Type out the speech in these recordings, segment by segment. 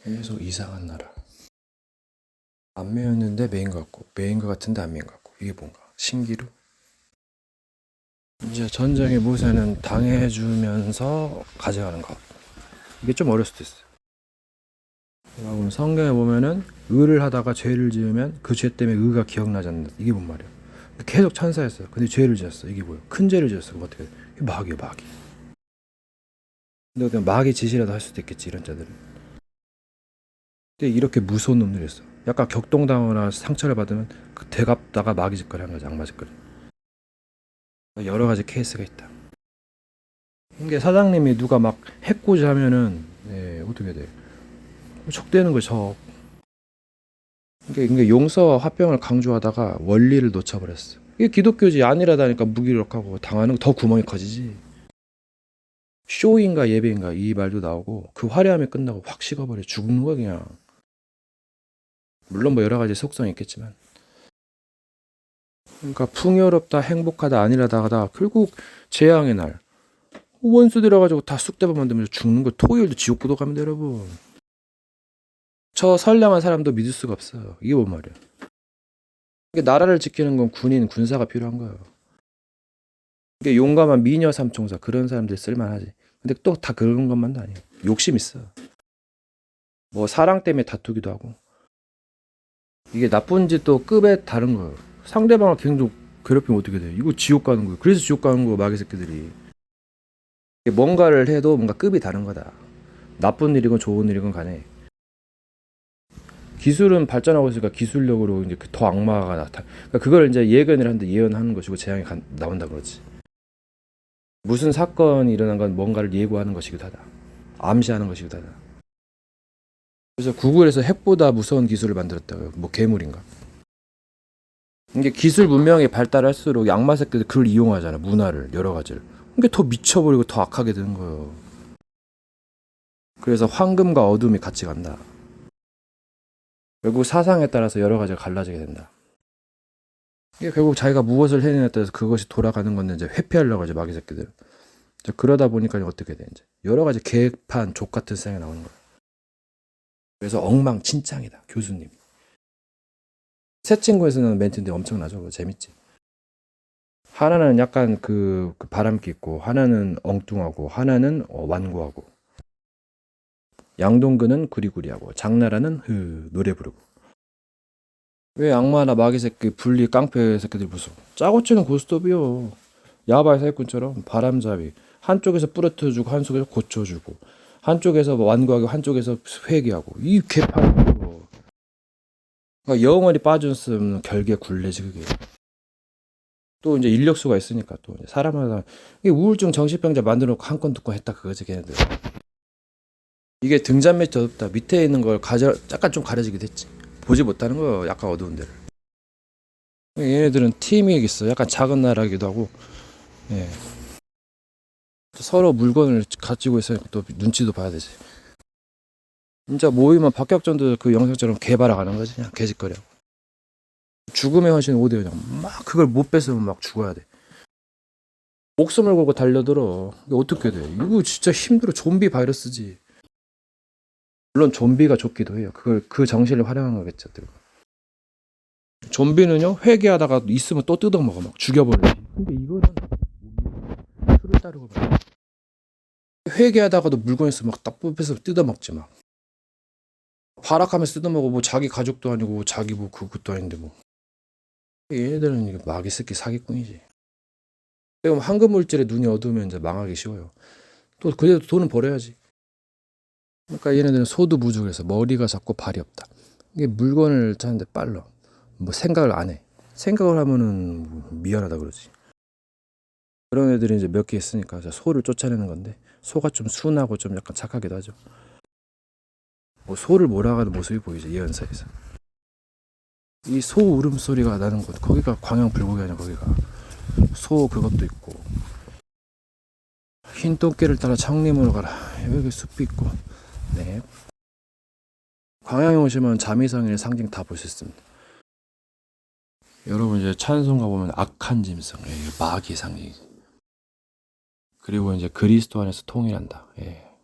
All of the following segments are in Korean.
계속 이상한 나라. 안 메였는데 메인 것 같고, 메인 것 같은데 안 메인 것 같고. 이게 뭔가 신기루? 이제 전쟁의 모세는 당해주면서 가져가는 것. 이게 좀 어려울 수도 있어요. 여러분 성경에 보면은 의를 하다가 죄를 지으면 그 죄 때문에 의가 기억나지 않는다. 이게 뭔 말이야? 계속 천사였어요. 근데 죄를 지었어. 이게 뭐야? 큰 죄를 지었어. 그럼 어떻게 돼? 이게 마귀야, 마귀. 근데 그냥 마귀 짓이라도 할 수도 있겠지, 이런 자들은. 근데 이렇게 무서운 놈들이었어. 약간 격동당하거나 상처를 받으면 그 대갑다가 마귀 짓거리 한 거지, 악마 짓거리. 여러 가지 케이스가 있다. 이게 사장님이 누가 막 해코지 하면은 어떻게 돼? 척되는 거 적. 이게 용서와 화평을 강조하다가 원리를 놓쳐버렸어. 이게 기독교지 아니라다니까 무기력하고 당하는 거 더 구멍이 커지지. 쇼인가 예배인가 이 말도 나오고 그 화려함이 끝나고 확 식어버려 죽는 거 그냥. 물론 뭐 여러 가지 속성이 있겠지만. 그러니까 풍요롭다 행복하다 아니라다가 결국 재앙의 날 원수 들어가지고 다 쑥대밭 만들면서 죽는 거. 토요일도 지옥구도 가면 돼 여러분. 저 선량한 사람도 믿을 수가 없어요. 이게 뭔 말이야. 이게 나라를 지키는 건 군인 군사가 필요한 거예요. 이게 용감한 미녀 삼총사 그런 사람들 쓸만하지. 근데 또 다 그런 것만도 아니에요. 욕심 있어. 뭐 사랑 때문에 다투기도 하고. 이게 나쁜 짓도 급에 다른 거예요. 상대방을 계속 괴롭히면 어떻게 돼? 이거 지옥 가는 거예요. 그래서 지옥 가는 거 마귀 새끼들이. 뭔가를 해도 뭔가 급이 다른 거다. 나쁜 일이건 좋은 일이건 간에. 기술은 발전하고 있으니까 기술력으로 이제 더 악마가 나타. 그러니까 그걸 이제 예견을 하는데 예언하는 것이고 재앙이 나온다 그러지. 무슨 사건이 일어난 건 뭔가를 예고하는 것이기도 하다. 암시하는 것이기도 하다. 그래서 구글에서 핵보다 무서운 기술을 만들었다고요. 뭐 괴물인가? 이게 기술 문명이 발달할수록 악마 새끼들 그걸 이용하잖아. 문화를 여러 가지를. 이게 더 미쳐버리고 더 악하게 되는 거예요. 그래서 황금과 어둠이 같이 간다. 결국 사상에 따라서 여러 가지가 갈라지게 된다. 이게 결국 자기가 무엇을 해내냐에 따라서 그것이 돌아가는 건데 이제 회피하려고 하죠 마귀 새끼들. 그러다 보니까 어떻게 돼 이제 여러 가지 개판 족 같은 생각이 나오는 거야. 그래서 엉망진창이다 교수님. 새 친구에서는 멘트인데 엄청나죠. 재밌지. 하나는 약간 그 바람기 있고 하나는 엉뚱하고 하나는 완고하고 양동근은 구리구리하고 장나라는 노래 부르고. 왜 악마나 마귀 새끼 분리 깡패 새끼들 무서워. 짜고 치는 고스톱이요. 야바이 사기꾼처럼 바람잡이 한쪽에서 부러뜨려주고 한쪽에서 고쳐주고 한쪽에서 완고하고 한쪽에서 회개하고 이 개판. 그러니까 영원히 빠졌으면 결계 굴레지 그게. 또 이제 인력수가 있으니까 또 사람마다 이게 우울증 정신병자 만들어놓고 한 건 듣고 했다 그거지 걔네들. 이게 등잔밑이 어둡다. 밑에 있는 걸 약간 좀 가려지기도 했지. 보지 못하는 거 약간 어두운 데를. 얘네들은 팀이 있어. 약간 작은 나라기도 하고. 예. 서로 물건을 가지고 있으니까 또 눈치도 봐야 되지. 진짜 모이면 박격전도 그 영상처럼 개발아가는 거지 그냥 개짓거려. 죽음의 헌신 5대 그냥 막 그걸 못 뺏으면 막 죽어야 돼. 목숨을 걸고 달려들어. 이게 어떻게 돼? 이거 진짜 힘들어. 좀비 바이러스지. 물론 좀비가 좋기도 해요. 그걸 그 정신을 활용한 거겠죠. 좀비는요 회개하다가 있으면 또 뜯어먹어 막 죽여버리지. 근데 이거는 수를 따르고 봐. 회개하다가도 물건 있으면 막 딱 뽑혀서 뜯어먹지 막. 발악하면서 뜯어먹어. 뭐 자기 가족도 아니고 자기 뭐 그것도 아닌데 뭐. 얘네들은 이게 마귀 새끼 사기꾼이지. 그럼 황금 물질에 눈이 어두우면 이제 망하기 쉬워요. 또 그래도 돈은 벌어야지. 그러니까 얘네들은 소두부죽해서 머리가 작고 발이 없다. 이게 물건을 찾는데 빨라. 뭐 생각을 안 해. 생각을 하면은 미안하다 그러지. 그런 애들이 이제 몇 개 있으니까 소를 쫓아내는 건데 소가 좀 순하고 좀 약간 착하기도 하죠. 뭐 소를 몰아가는 모습이 보이죠 예언사에서. 이 소 울음소리가 나는 곳 거기가 광양불고기 아니야 거기가. 소 그것도 있고 흰 똥개를 따라 청림으로 가라. 여기 숲이 있고. 네. 광양에 오시면 자미성인의 상징 다 볼 수 있습니다. 여러분 이제 찬송가 보면 악한 짐승, 마귀 상징. 그리고 이제 그리스도 안에서 통일한다.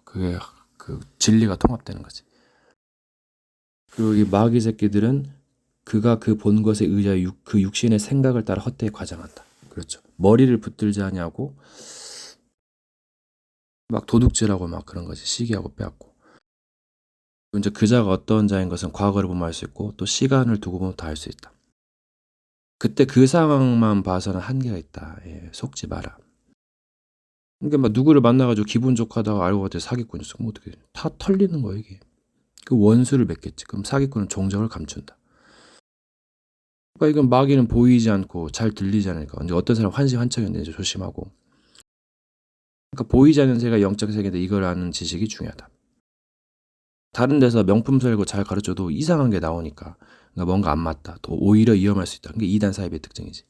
그게 그 진리가 통합되는 거지. 그리고 이 마귀 새끼들은 그가 그 본 것에 의하여 그 육신의 생각을 따라 헛되이 과장한다. 그렇죠. 머리를 붙들지 아니하고 막 도둑질하고 막 그런 거지. 시기하고 빼앗고. 이제 그 자가 어떤 자인 것은 과거를 보면 알 수 있고 또 시간을 두고 보면 다 알 수 있다. 그때 그 상황만 봐서는 한계가 있다. 예, 속지 마라. 그러니까 막 누구를 만나가지고 기분 좋게 하다가 알고 봤더니 사기꾼이었어. 그럼 어떻게 다 털리는 거야 이게. 그 원수를 맺겠지. 그럼 사기꾼은 종적을 감춘다. 그러니까 이건 마귀는 보이지 않고 잘 들리지 않으니까 이제 어떤 사람 환시환청인데 이제 조심하고. 그러니까 보이지 않는 세계가 영적 세계인데 이걸 아는 지식이 중요하다. 다른 데서 명품 살고 잘 가르쳐도 이상한 게 나오니까 그러니까 뭔가 안 맞다. 또 오히려 위험할 수 있다. 그게 이단 사입의 특징이지.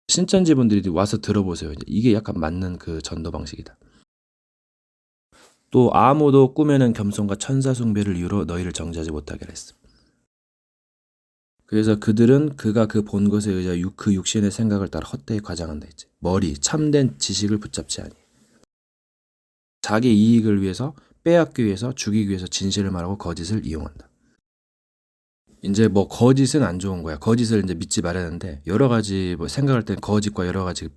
신천지 분들이 와서 들어보세요. 이제 이게 약간 맞는 그 전도 방식이다. 또 아무도 꿈에는 겸손과 천사 숭배를 이유로 너희를 정죄하지 못하게 했어. 그래서 그들은 그가 그 본 것에 의하여 그 육신의 생각을 따라 헛되이 과장한다 했지. 머리 참된 지식을 붙잡지 아니. 자기 이익을 위해서 빼앗기 위해서 죽이기 위해서 진실을 말하고 거짓을 이용한다. 이제 뭐 거짓은 안 좋은 거야. 거짓을 이제 믿지 말아야 하는데 여러 가지 뭐 생각할 땐 거짓과 여러 가지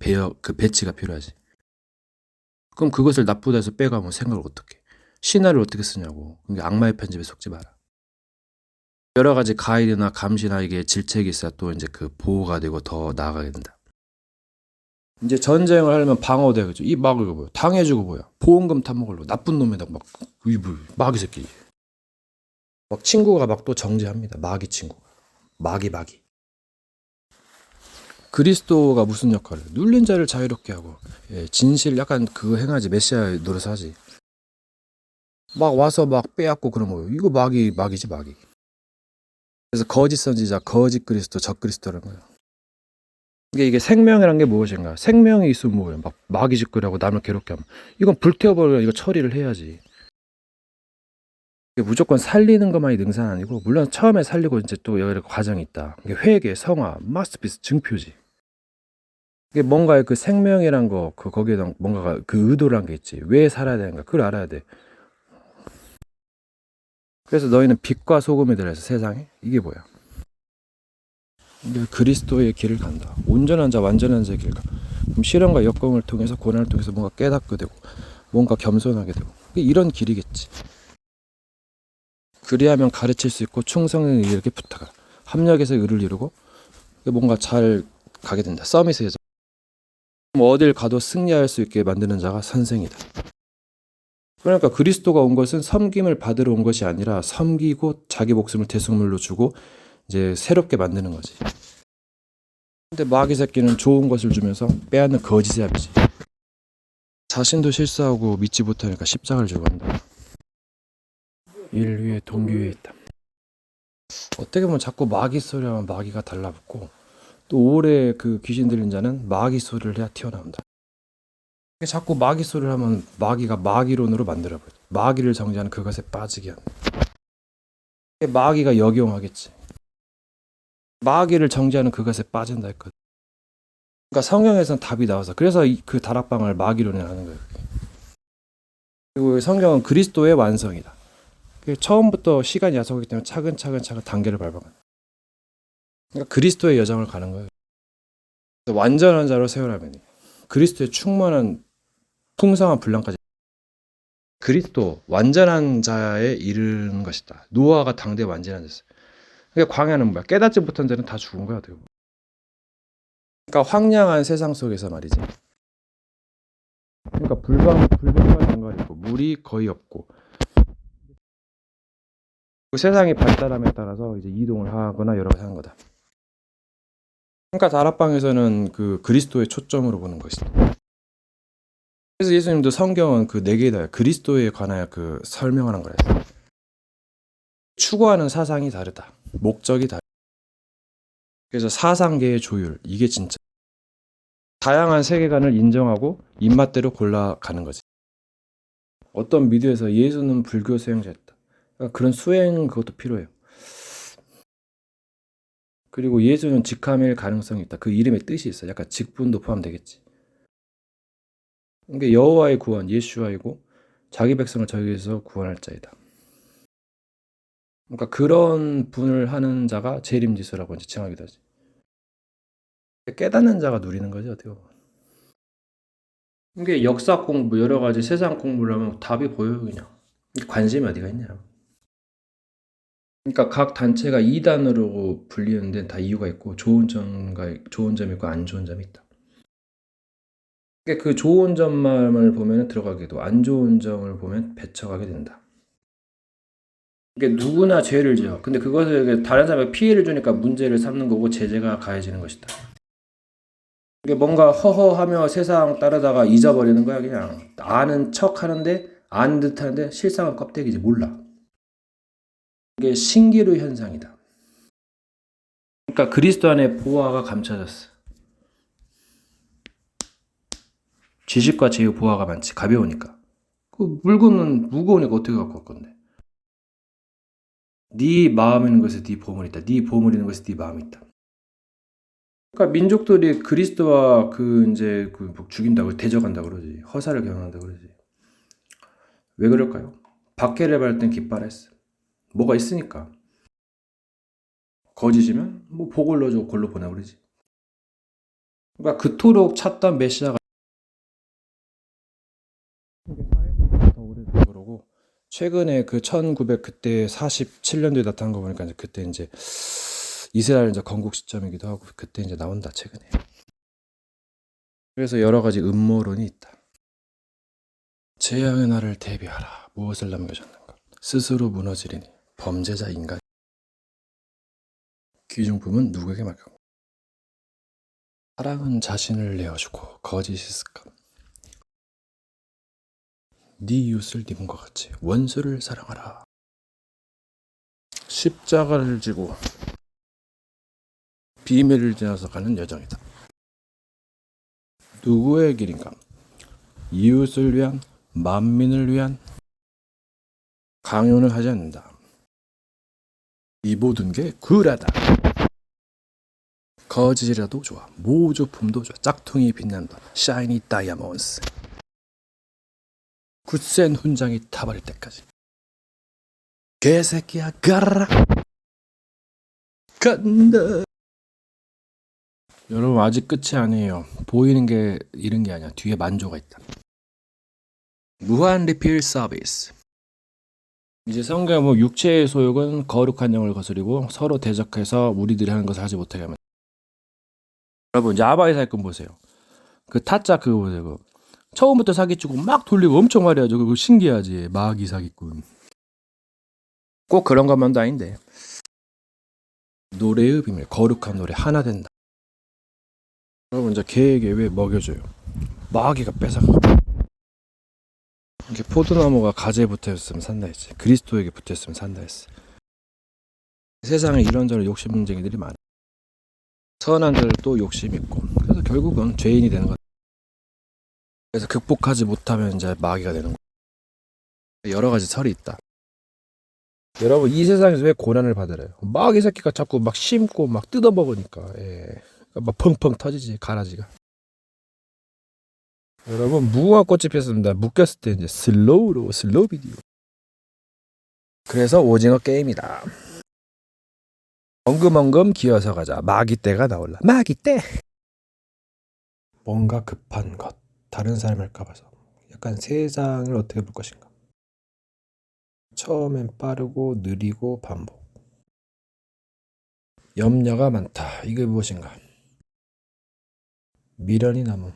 그 배치가 필요하지. 그럼 그것을 나쁘다 해서 빼가면 생각을 어떻게? 신화를 어떻게 쓰냐고. 그러니까 악마의 편집에 속지 마라. 여러 가지 가이드나 감시나 이게 질책이 있어야 또 이제 그 보호가 되고 더 나아가게 된다. 이제 전쟁을 하려면 방어돼. 그죠? 이 막을 거 뭐야? 당해주고 뭐야? 보험금 타먹으려고 나쁜 놈에다 막, 마귀 새끼. 막 친구가 막 또 정죄합니다. 마귀 친구. 마귀. 그리스도가 무슨 역할을? 눌린 자를 자유롭게 하고, 예, 진실 약간 그거 행하지. 메시아 노릇하지. 막 와서 막 빼앗고 그런 거예요. 이거 마귀지. 그래서 거짓 선지자, 거짓 그리스도, 적 그리스도라는 거예요. 이게 생명이란 게 무엇인가? 생명이 있으면 뭐예요? 막 마귀 짓거리하고 남을 괴롭게 하면 이건 불태워버려. 이거 처리를 해야지. 이게 무조건 살리는 것만이 능사는 아니고 물론 처음에 살리고 이제 또 여러 과정이 있다. 이게 회개, 성화, 마스터피스, 증표지. 이게 뭔가의 그 생명이란 거, 거기에다 뭔가가 그 의도란 게 있지. 왜 살아야 되는가? 그걸 알아야 돼. 그래서 너희는 빛과 소금이 되어서 세상에 이게 뭐야? 이게 그리스도의 길을 간다. 온전한 자, 완전한 자의 길 가. 그럼 시련과 역경을 통해서 고난을 통해서 뭔가 깨닫게 되고 뭔가 겸손하게 되고 이런 길이겠지. 그리하면 가르칠 수 있고 충성을 이렇게 부탁하. 합력에서 의를 이루고 뭔가 잘 가게 된다. 서밋에서 어딜 가도 승리할 수 있게 만드는 자가 선생이다. 그러니까 그리스도가 온 것은 섬김을 받으러 온 것이 아니라 섬기고 자기 목숨을 대속물로 주고 이제 새롭게 만드는 거지. 근데 마귀 새끼는 좋은 것을 주면서 빼앗는 거짓의 아비지. 자신도 실수하고 믿지 못하니까 십자가를 주고 한다. 인류의 동기위에 있다. 어떻게 보면 자꾸 마귀 소리 하면 마귀가 달라붙고 또 오래 그 귀신 들린 자는 마귀 소리를 해야 튀어나온다. 자꾸 마귀 소리를 하면 마귀가 마귀론으로 만들어버려. 마귀를 정죄하는 그것에 빠지게 한다. 마귀가 역용하겠지. 마귀를 정죄하는 그것에 빠진다 했거든. 그러니까 성경에서는 답이 나와서 그래서 그 다락방을 마귀론을 하는 거예요. 그리고 성경은 그리스도의 완성이다. 처음부터 시간이 야속하기 때문에 차근차근 단계를 밟아가는. 그러니까 그리스도의 여정을 가는 거예요. 완전한 자로 세우라면 그리스도의 충만한 풍성한 분량까지 그리스도 완전한 자에 이르는 것이다. 노아가 당대 완전한 자였어요. 그러니까 광야는 뭐야? 깨닫지 못한 자는 다 죽은 거야. 그러니까 황량한 세상 속에서 말이지. 그러니까 불변과 장관이 있고 물이 거의 없고 그 세상이 발달함에 따라서 이제 이동을 하거나 여러 가지 하는 거다. 그러니까 다락방에서는 그 그리스도의 초점으로 보는 것이다. 그래서 예수님도 성경은 그 네 개다 그리스도에 관하여 그 설명하는 거랬어요. 추구하는 사상이 다르다. 목적이 다르다. 그래서 사상계의 조율 이게 진짜 다양한 세계관을 인정하고 입맛대로 골라가는 거지. 어떤 미디어에서 예수는 불교 수행자였다. 그러니까 그런 수행 그것도 필요해요. 그리고 예수는 직함일 가능성이 있다. 그 이름의 뜻이 있어. 약간 직분도 포함되겠지. 그러니까 여호와의 구원, 예수와이고 자기 백성을 저희에서 구원할 자이다. 그러니까 그런 분을 하는 자가 재림지수라고 이제 칭하기도 하지. 깨닫는 자가 누리는 거지 어떻게 보면. 이게 역사 공부 여러 가지 세상 공부를 하면 답이 보여요 그냥. 관심이 어디가 있냐. 그러니까 각 단체가 이단으로 불리는 데는 다 이유가 있고 좋은 점이 있고 안 좋은 점이 있다. 그러니까 그 좋은 점만을 보면 들어가게도 안 좋은 점을 보면 배쳐가게 된다. 이게 누구나 죄를 지어. 근데 그것을 다른 사람에게 피해를 주니까 문제를 삼는 거고 제재가 가해지는 것이다. 이게 뭔가 허허하며 세상 따르다가 잊어버리는 거야 그냥. 아는 척 하는데 아는 듯 하는데 실상은 껍데기지 몰라. 이게 신기루 현상이다. 그러니까 그리스도 안에 보화가 감춰졌어. 지식과 제의 보화가 많지. 가벼우니까. 그 물건은 무거우니까 어떻게 갖고 갈 건데. 네 마음에 있는 것에 네 보물이 있다. 네 보물이 있는 것에 네 마음이 있다. 그러니까 민족들이 그리스도와 이제 죽인다고 대적한다 그러지. 허사를 경영한다 그러지. 왜 그럴까요? 박해를 받을 땐 기뻐했어. 뭐가 있으니까. 거짓이면 뭐 복을 넣어주고 골로 보내버리지. 그러니까 그토록 찾던 메시아가 더 오래돼서 그러고 최근에 그 1900 그때 47년도에 나타난 거 보니까 이제 그때 이제 이스라엘 이제 건국 시점이기도 하고 그때 이제 나온다 최근에. 그래서 여러 가지 음모론이 있다. 재앙의 날을 대비하라. 무엇을 남겨줬는가? 스스로 무너지리니 범죄자 인간. 귀중품은 누구에게 맡겨? 사랑은 자신을 내어주고 거짓이 있을까? 네 이웃을 네 몸과 같이 원수를 사랑하라. 십자가를 지고 비밀을 지나서 가는 여정이다. 누구의 길인가? 이웃을 위한 만민을 위한 강요는 하지 않는다. 이 모든 게 굴하다. 거짓이라도 좋아. 모조품도 좋아. 짝퉁이 빛난다. 샤이니 다이아몬드. 굳센 훈장이 타버릴 때까지. 개새끼야 가라. 간다. 여러분 아직 끝이 아니에요. 보이는 게 이런 게 아니야. 뒤에 만조가 있다. 무한 리필 서비스. 이제 성경 육체의 소욕은 거룩한 영을 거스리고 서로 대적해서 우리들이 하는 것을 하지 못하게 하면. 여러분 야바이 사건 보세요. 그 타짜 그거 보세요. 처음부터 사기치고 막 돌리고 엄청 화려하죠. 그거 신기하지. 마귀 사기꾼. 꼭 그런 것만도 아닌데. 노래의 비밀, 거룩한 노래 하나 된다. 여러분 이제 개에게 왜 먹여줘요? 마귀가 뺏어가. 이렇게 포도나무가 가지에 붙어있으면 산다 했지. 그리스도에게 붙어있으면 산다 했어. 세상에 이런저런 욕심쟁이들이 많아. 선한 자들도 욕심 있고. 그래서 결국은 죄인이 되는 거야. 그래서 극복하지 못하면 이제 마귀가 되는 거야. 여러 가지 설이 있다. 여러분 이 세상에서 왜 고난을 받으래요? 마귀 새끼가 자꾸 막 심고 막 뜯어먹으니까 막 펑펑 터지지 가라지가. 여러분 무궁화 꽃이 피었습니다. 묶였을 때 이제 슬로우 비디오. 그래서 오징어 게임이다. 엉금엉금 기어서 가자. 마귀 떼가 나올라. 마귀 떼. 뭔가 급한 것. 다른 사람일까 봐서. 약간 세상을 어떻게 볼 것인가. 처음엔 빠르고 느리고 반복. 염려가 많다. 이게 무엇인가? 미련이 남음.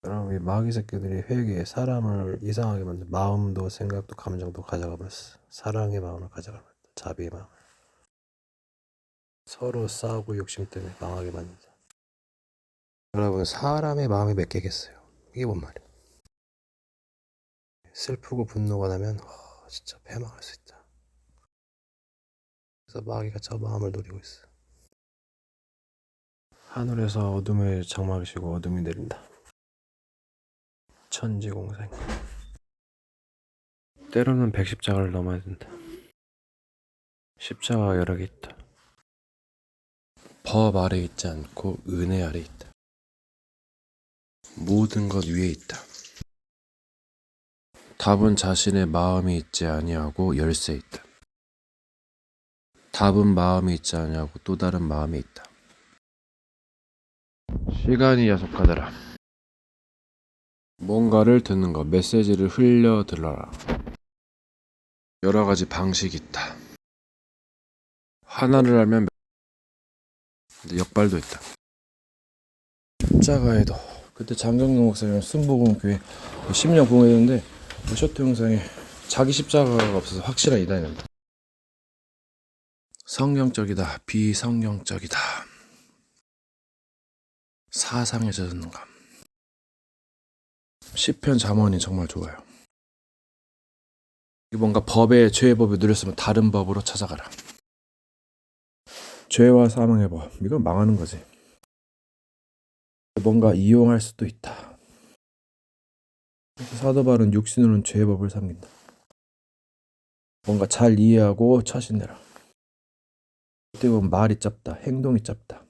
여러분 이 마귀 새끼들이 회개에 사람을 이상하게 만든 마음도 생각도 감정도 가져가 버렸어. 사랑의 마음을 가져가 버렸다. 자비의 마음을. 서로 싸우고 욕심 때문에 망하게 만든다. 여러분 사람의 마음이 몇 개겠어요? 이게 뭔 말이야? 슬프고 분노가 나면 진짜 패망할 수 있다. 그래서 마귀가 저 마음을 노리고 있어. 하늘에서 어둠을 장막이시고 어둠이 내린다. 천지공생. 때로는 110장을 넘어야 된다. 십자가가 여러 개 있다. 법 아래 있지 않고 은혜 아래 있다. 모든 것 위에 있다. 답은 자신의 마음이 있지 아니하고 열쇠 있다. 답은 마음에 있지 않냐고 또 다른 마음에 있다. 시간이 야속하더라. 뭔가를 듣는 것, 메시지를 흘려 들어라. 여러 가지 방식이 있다. 하나를 알면 근데 역발도 있다. 십자가에도 그때 장경영 목사님 순복음교회 10년 공회했는데 쇼트 영상에 자기 십자가가 없어서 확실한 이단입니다. 성경적이다, 비성경적이다. 사상에 젖는 감. 시편 잠언이 정말 좋아요. 뭔가 죄의 법에 눌렸으면 다른 법으로 찾아가라. 죄와 사망의 법, 이건 망하는 거지. 뭔가 이용할 수도 있다. 사도 바울은 육신으로는 죄의 법을 삼긴다. 뭔가 잘 이해하고 처신해라. 어떻게 보면 말이 짧다, 행동이 짧다.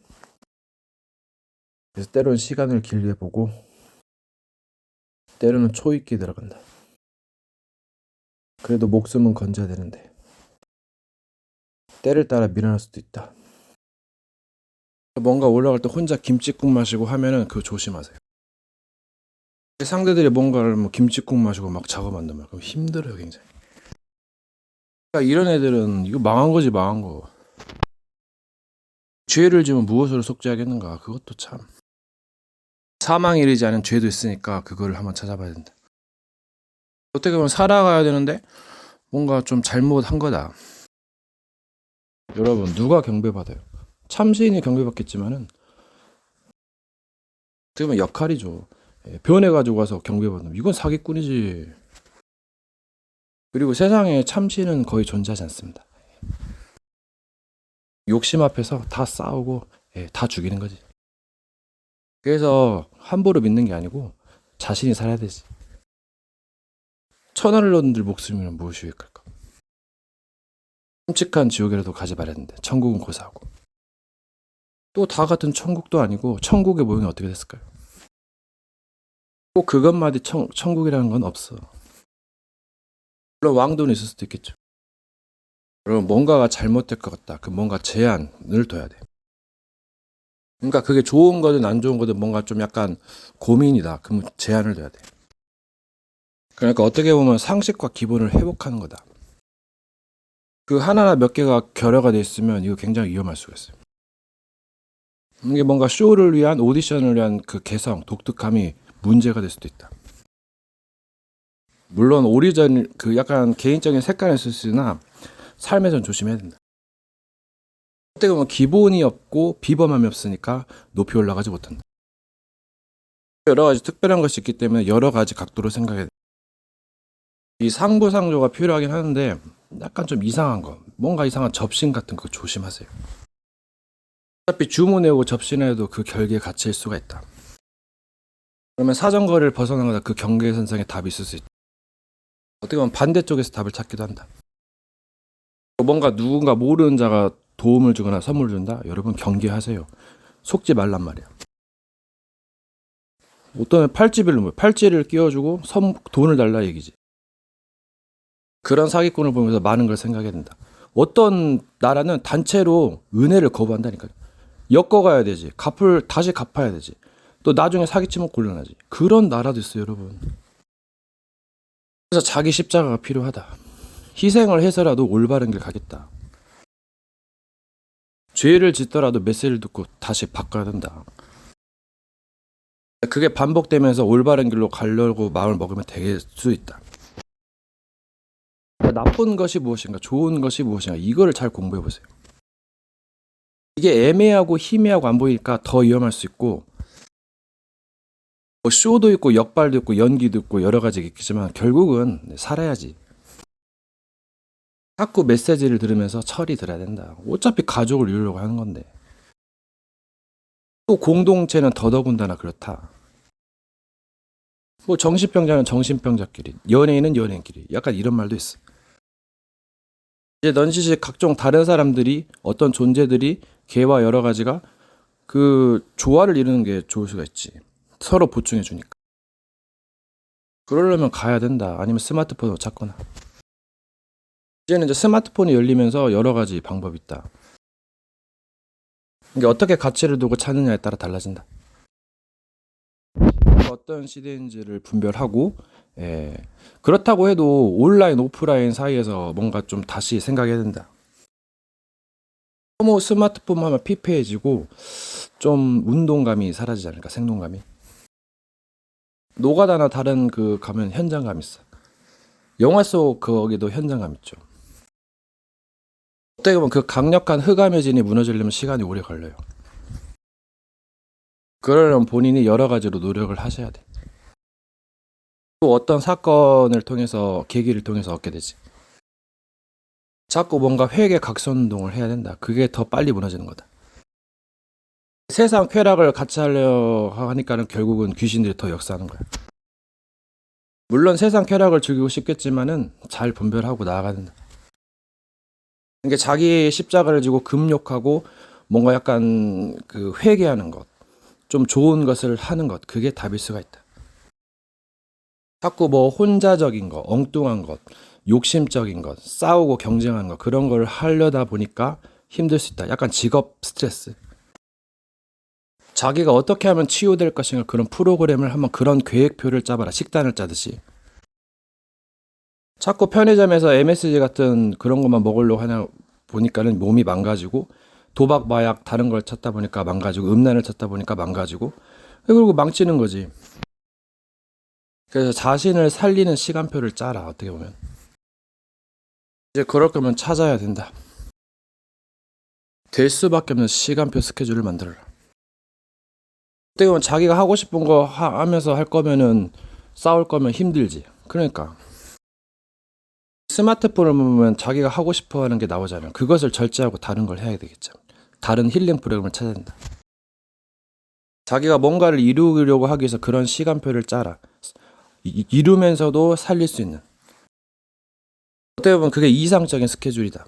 그래서 때로는 시간을 길게 보고 때로는 초있게 들어간다. 그래도 목숨은 건져야 되는데 때를 따라 미련할 수도 있다. 뭔가 올라갈 때 혼자 김치국 마시고 하면은 그거 조심하세요. 상대들이 뭔가를 김치국 마시고 막 작업한다면 그럼 힘들어요 굉장히. 그러니까 이런 애들은 이거 망한 거지 망한 거. 죄를 지으면 무엇으로 속죄하겠는가. 그것도 참. 사망에 이르지 않은 죄도 있으니까 그거를 한번 찾아봐야 된다. 어떻게 보면 살아가야 되는데 뭔가 좀 잘못한 거다. 여러분 누가 경배받아요? 참시인이 경배받겠지만은 어떻게 보면 역할이죠. 변해가지고 와서 경배받는 이건 사기꾼이지. 그리고 세상에 참시는 거의 존재하지 않습니다. 욕심 앞에서 다 싸우고 다 죽이는 거지. 그래서 함부로 믿는 게 아니고 자신이 살아야 되지. 천하를 얻은들 목숨이면 무엇이 유익할까? 끔찍한 지옥이라도 가지 말아야 되는데 천국은 고사하고. 또 다 같은 천국도 아니고 천국의 모형이 어떻게 됐을까요? 꼭 그것마디 천국이라는 건 없어. 물론 왕도는 있을 수도 있겠죠. 그럼 뭔가가 잘못될 것 같다. 그 뭔가 제한을 둬야 돼. 그러니까 그게 좋은 거든 안 좋은 거든 뭔가 좀 약간 고민이다. 그럼 제한을 둬야 돼. 그러니까 어떻게 보면 상식과 기본을 회복하는 거다. 그 하나나 몇 개가 결여가 돼 있으면 이거 굉장히 위험할 수가 있어요. 이게 뭔가 쇼를 위한 오디션을 위한 그 개성, 독특함이 문제가 될 수도 있다. 물론 오리전 그 약간 개인적인 색깔을 쓸 수 있으나 삶에선 조심해야 된다. 어떻게 보면 기본이 없고 비범함이 없으니까 높이 올라가지 못한다. 여러 가지 특별한 것이 있기 때문에 여러 가지 각도로 생각해야 돼. 이 상부상조가 필요하긴 하는데 약간 좀 이상한 거, 뭔가 이상한 접신 같은 거 조심하세요. 어차피 주문해오고 접신해도 그 결계에 갇힐 수가 있다. 그러면 사정거리를 벗어나거나 그 경계선상에 답이 있을 수 있다. 어떻게 보면 반대쪽에서 답을 찾기도 한다. 뭔가 누군가 모르는 자가 도움을 주거나 선물을 준다? 여러분 경계하세요. 속지 말란 말이야. 어떤 팔찌를 끼워주고 돈을 달라 얘기지. 그런 사기꾼을 보면서 많은 걸 생각해야 된다. 어떤 나라는 단체로 은혜를 거부한다니까요. 엮어가야 되지. 다시 갚아야 되지. 또 나중에 사기치면 곤란하지. 그런 나라도 있어요, 여러분. 그래서 자기 십자가가 필요하다. 희생을 해서라도 올바른 길 가겠다. 죄를 짓더라도 메시지를 듣고 다시 바꿔야 된다. 그게 반복되면서 올바른 길로 가려고 마음을 먹으면 될 수 있다. 나쁜 것이 무엇인가, 좋은 것이 무엇인가, 이거를 잘 공부해보세요. 이게 애매하고 희미하고 안 보이니까 더 위험할 수 있고, 쇼도 있고 역발도 있고 연기도 있고 여러 가지 있겠지만 결국은 살아야지. 자꾸 메시지를 들으면서 철이 들어야 된다. 어차피 가족을 이루려고 하는 건데. 또 공동체는 더더군다나 그렇다. 정신병자는 정신병자끼리, 연예인은 연예인끼리, 약간 이런 말도 있어. 이제 넌시시 각종 다른 사람들이 어떤 존재들이 개와 여러 가지가 그 조화를 이루는 게 좋을 수가 있지. 서로 보충해 주니까. 그러려면 가야 된다. 아니면 스마트폰으로 찾거나. 이제는 이제 스마트폰이 열리면서 여러 가지 방법이 있다. 이게 어떻게 가치를 두고 찾느냐에 따라 달라진다. 어떤 시대인지를 분별하고, 예. 그렇다고 해도 온라인, 오프라인 사이에서 뭔가 좀 다시 생각해야 된다. 너무 스마트폰 하면 피폐해지고 좀 운동감이 사라지지 않을까, 생동감이. 노가다나 다른 그 가면 현장감 있어. 영화 속 거기도 현장감 있죠. 어떻게 보면 그 강력한 흑암의 진이 무너지려면 시간이 오래 걸려요. 그러려면 본인이 여러 가지로 노력을 하셔야 돼. 또 어떤 사건을 통해서, 계기를 통해서 얻게 되지. 자꾸 뭔가 회계 각선 운동을 해야 된다. 그게 더 빨리 무너지는 거다. 세상 쾌락을 같이 하려 하니까는 결국은 귀신들이 더 역사하는 거야. 물론 세상 쾌락을 즐기고 싶겠지만은 잘 분별하고 나아가야 된다. 이게 자기 십자가를 지고 금욕하고 뭔가 약간 그 회개하는 것, 좀 좋은 것을 하는 것, 그게 답일 수가 있다. 자꾸 뭐 혼자적인 거, 엉뚱한 것, 욕심적인 것, 싸우고 경쟁하는 것, 그런 걸 하려다 보니까 힘들 수 있다. 약간 직업 스트레스. 자기가 어떻게 하면 치유될 것인가, 그런 프로그램을 한번, 그런 계획표를 짜봐라. 식단을 짜듯이. 자꾸 편의점에서 MSG 같은 그런 것만 먹으려고 하냐 보니까는 몸이 망가지고, 도박, 마약, 다른 걸 찾다 보니까 망가지고, 음란을 찾다 보니까 망가지고, 그리고 망치는 거지. 그래서 자신을 살리는 시간표를 짜라. 어떻게 보면 이제 그럴 거면 찾아야 된다. 될 수밖에 없는 시간표, 스케줄을 만들어라. 어떻게 보면 자기가 하고 싶은 거 하면서 할 거면은, 싸울 거면 힘들지. 그러니까 스마트폰을 보면 자기가 하고 싶어 하는 게 나오잖아요. 그것을 절제하고 다른 걸 해야 되겠죠. 다른 힐링 프로그램을 찾아야 된다. 자기가 뭔가를 이루려고 하기 위해서 그런 시간표를 짜라. 이루면서도 살릴 수 있는. 어떻게 보면 그게 이상적인 스케줄이다.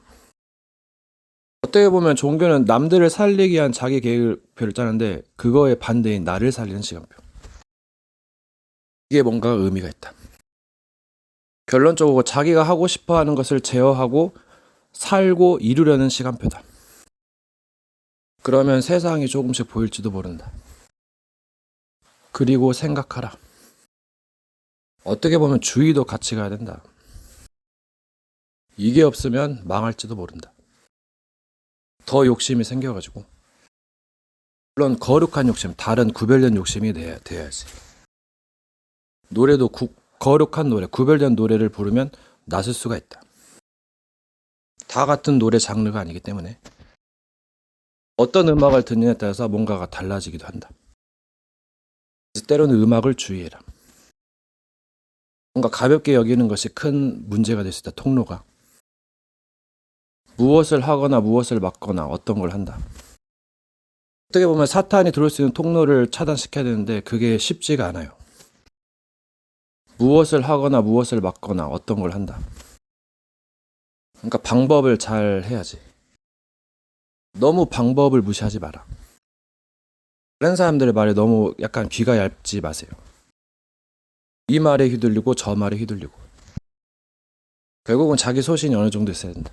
어떻게 보면 종교는 남들을 살리기 위한 자기 계획표를 짜는데, 그거의 반대인 나를 살리는 시간표. 이게 뭔가 의미가 있다. 결론적으로 자기가 하고 싶어 하는 것을 제어하고 살고 이루려는 시간표다. 그러면 세상이 조금씩 보일지도 모른다. 그리고 생각하라. 어떻게 보면 주의도 같이 가야 된다. 이게 없으면 망할지도 모른다. 더 욕심이 생겨가지고. 물론 거룩한 욕심, 다른 구별된 욕심이 돼야지. 노래도 거룩한 노래, 구별된 노래를 부르면 낫을 수가 있다. 다 같은 노래 장르가 아니기 때문에 어떤 음악을 듣느냐에 따라서 뭔가가 달라지기도 한다. 그래서 때로는 음악을 주의해라. 뭔가 가볍게 여기는 것이 큰 문제가 될 수 있다. 통로가. 무엇을 하거나 무엇을 막거나 어떤 걸 한다. 어떻게 보면 사탄이 들어올 수 있는 통로를 차단시켜야 되는데 그게 쉽지가 않아요. 무엇을 하거나 무엇을 막거나 어떤 걸 한다. 그러니까 방법을 잘 해야지. 너무 방법을 무시하지 마라. 다른 사람들의 말에 너무 약간 귀가 얇지 마세요. 이 말에 휘둘리고 저 말에 휘둘리고. 결국은 자기 소신이 어느 정도 있어야 된다.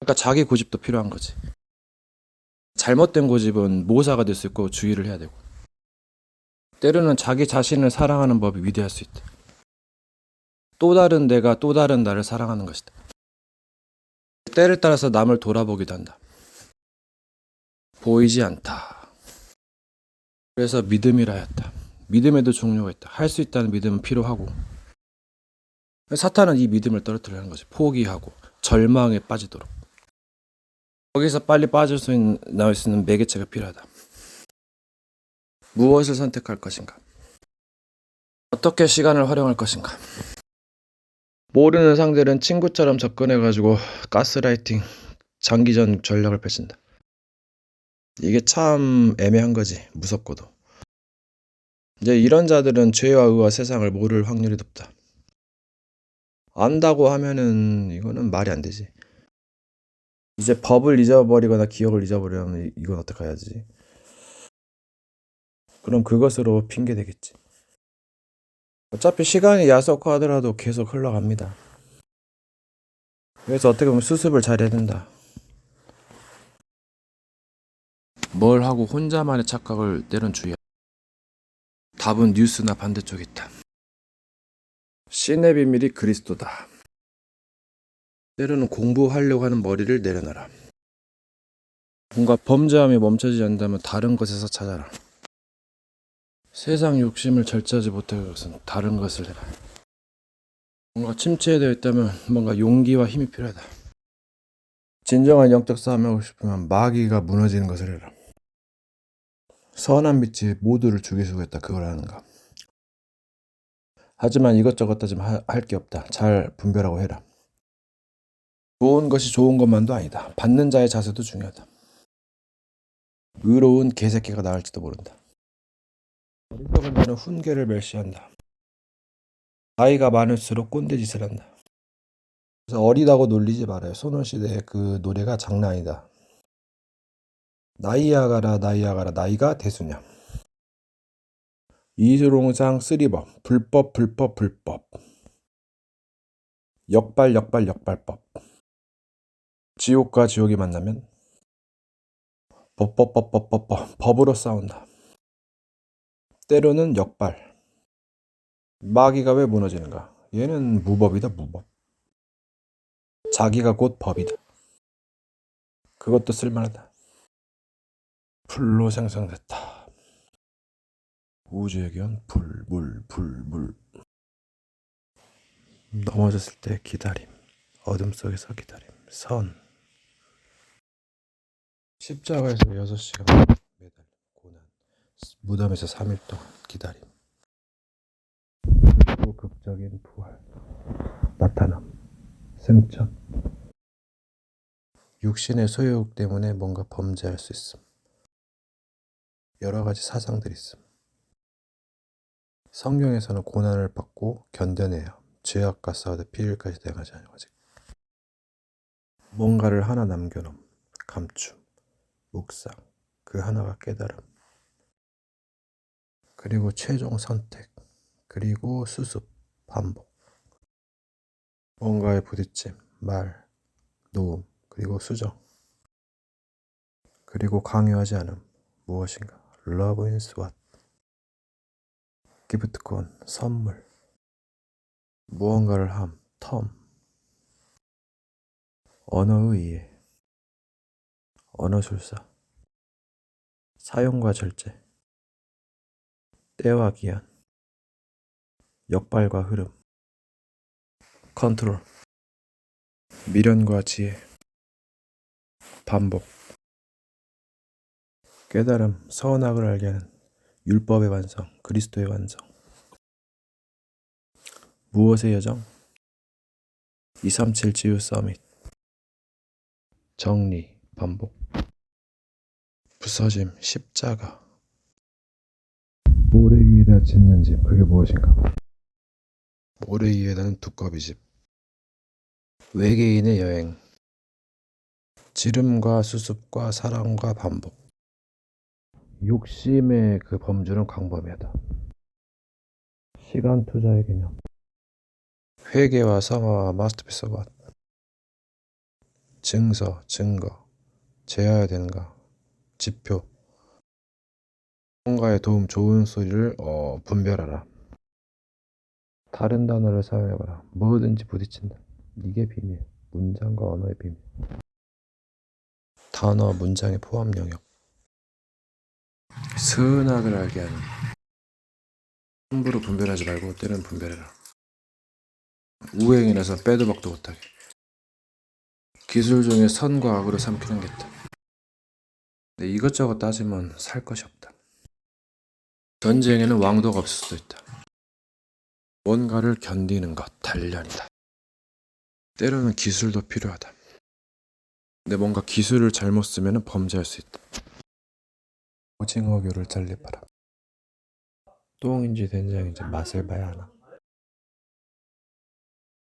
그러니까 자기 고집도 필요한 거지. 잘못된 고집은 모사가 될 수 있고 주의를 해야 되고. 때로는 자기 자신을 사랑하는 법이 위대할 수 있다. 또 다른 내가 또 다른 나를 사랑하는 것이다. 때를 따라서 남을 돌아보기도 한다. 보이지 않다. 그래서 믿음이라 했다. 믿음에도 종류가 있다. 할 수 있다는 믿음은 필요하고. 사탄은 이 믿음을 떨어뜨리는 거지. 포기하고 절망에 빠지도록. 거기서 빨리 빠질 수 있는, 나올 수 있는 매개체가 필요하다. 무엇을 선택할 것인가? 어떻게 시간을 활용할 것인가? 모르는 상대는 친구처럼 접근해가지고 가스라이팅, 장기전 전략을 펼친다. 이게 참 애매한 거지. 무섭고도. 이제 이런 자들은 죄와 의와 세상을 모를 확률이 높다. 안다고 하면은 이거는 말이 안 되지. 이제 법을 잊어버리거나 기억을 잊어버리면 이건 어떻게 해야지? 그럼 그것으로 핑계 대겠지. 어차피 시간이 야속하더라도 계속 흘러갑니다. 그래서 어떻게 보면 수습을 잘해야 된다. 뭘 하고 혼자만의 착각을 때론 주의하. 답은 뉴스나 반대쪽에 있다. 신의 비밀이 그리스도다. 때로는 공부하려고 하는 머리를 내려놔라. 뭔가 범죄함이 멈춰지지 않는다면 다른 것에서 찾아라. 세상 욕심을 절제하지 못할 것은 다른 것을 해라. 뭔가 침체되어 있다면 뭔가 용기와 힘이 필요하다. 진정한 영적 싸움을 하고 싶으면 마귀가 무너지는 것을 해라. 선한 빛이 모두를 죽이수고 했다. 그걸 하는가. 하지만 이것저것 따지면 할 게 없다. 잘 분별하고 해라. 좋은 것이 좋은 것만도 아니다. 받는 자의 자세도 중요하다. 의로운 개새끼가 나을지도 모른다. 어리석은 자는 훈계를 멸시한다. 나이가 많을수록 꼰대짓을 한다. 그래서 어리다고 놀리지 말아요. 소녀시대의 그 노래가 장난 아니다. 나이야 가라 나이가 대수냐. 이수롱상 쓰리법 불법 역발법. 지옥과 지옥이 만나면 법으로 싸운다. 때로는 역발. 마귀가 왜 무너지는가? 얘는 무법이다. 무법. 자기가 곧 법이다. 그것도 쓸만하다. 불로 생성됐다. 우주의 기원 불. 넘어졌을 때 기다림. 어둠 속에서 기다림. 선. 십자가에서 6시간 매달림. 고난. 무덤에서 3일 동안 기다림. 그리고 극적인 부활. 나타남. 승천. 육신의 소유욕 때문에 뭔가 범죄할 수 있음. 여러 가지 사상들이 있음. 성경에서는 고난을 받고 견뎌내야 죄악과 싸우되 피일까지 당하지 않고 아직 뭔가를 하나 남겨놓음. 감춤. 묵상. 그 하나가 깨달음. 그리고 최종 선택. 그리고 수습. 반복. 뭔가에 부딪힘. 말. 놓음. 그리고 수정. 그리고 강요하지 않음. 무엇인가. Love is what? 기프트콘. 선물. 무언가를 함. 텀. 언어의 이해. 언어술사. 사용과 절제. 때와 기한. 역발과 흐름. 컨트롤. 미련과 지혜. 반복. 깨달음. 선악을 알게 하는 율법의 완성. 그리스도의 완성. 무엇의 여정? 237 지우 서밋. 정리. 반복. 부서짐. 십자가. 모래 위에다 짓는 집. 그게 무엇인가? 모래 위에다는 두꺼비 집. 외계인의 여행. 지름과 수습과 사랑과 반복. 욕심의 그 범주는 광범위하다. 시간 투자의 개념. 회개와 성화와 마스터피스 와 증서, 증거, 제어해야 되는가, 지표. 뭔가의 도움, 좋은 소리를 분별하라. 다른 단어를 사용해봐라. 뭐든지 부딪힌다. 이게 비밀. 문장과 언어의 비밀. 단어, 문장의 포함 영역. 선악을 알게 하는. 함부로 분별하지 말고 때는 분별해라. 우행이라서 빼도 박도 못하게. 기술 중에 선과 악으로 삼키는 게 있다. 근데 이것저것 따지면 살 것이 없다. 전쟁에는 왕도가 없을 수도 있다. 뭔가를 견디는 것, 단련이다. 때로는 기술도 필요하다. 근데 뭔가 기술을 잘못 쓰면 범죄할 수 있다. 오징어교를 잘라봐라. 똥인지 된장인지 맛을 봐야 하나.